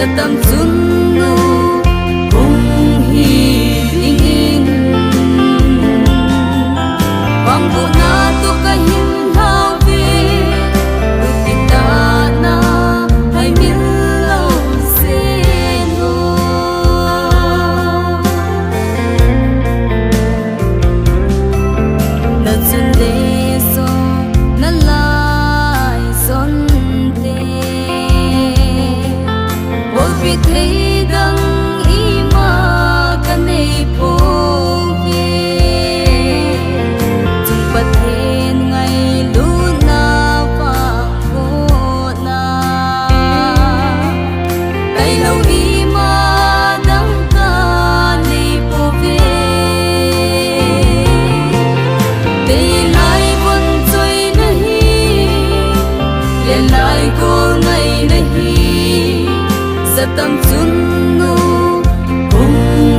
sa tam chun nu hung hi ding in wang bu na tu ka hin hau vi kita na hai min lo sin ho na chun de so na lai son te wo pi thei dang i ma ka nei po vi chung pa then ngai lu na pa ko na kai lo i ma dang ka nei po vi te lai bon choi nahi le lai ko ngai nahi sa tam chun nu hung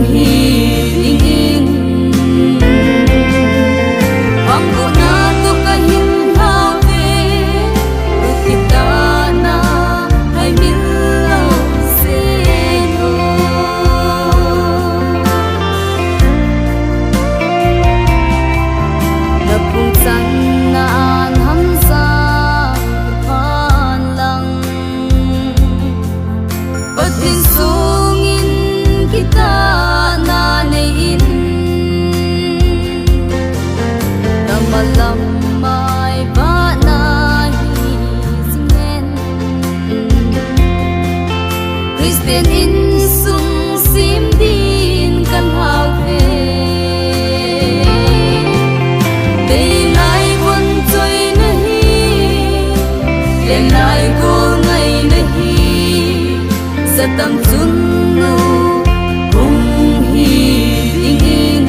hi ding in wang bu na tu ka hin hau ve kita na hai min lo sin ho na pung chan na an ham sa phan lang Patin sungin kita na nein na malam mai ba na hi singen Christian in sung sim din kan hau ve Day lai bon choi nahi le lai ko ngai nahi sa tam chun nu hung hi ding in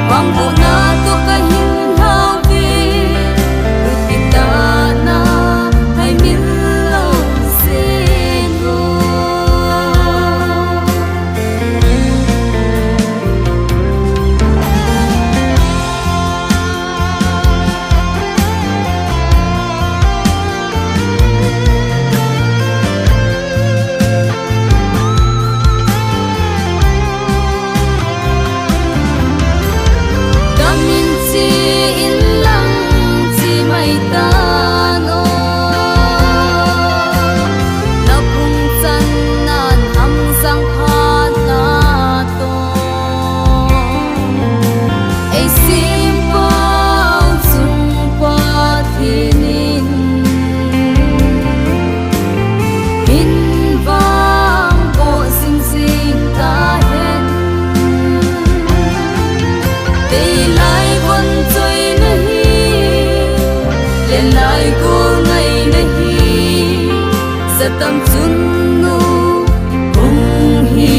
wang bu na tu ka hin hau vi kita na hai min lo sin ho Kamin si in lang si mai ta no na pung chan nan ham sang phan na to ai sim pa chung pa thinin in vang bo sing sing ta hen Day lai bon choi nahi le lai ko ngai nahi sa tam chun nu hung hi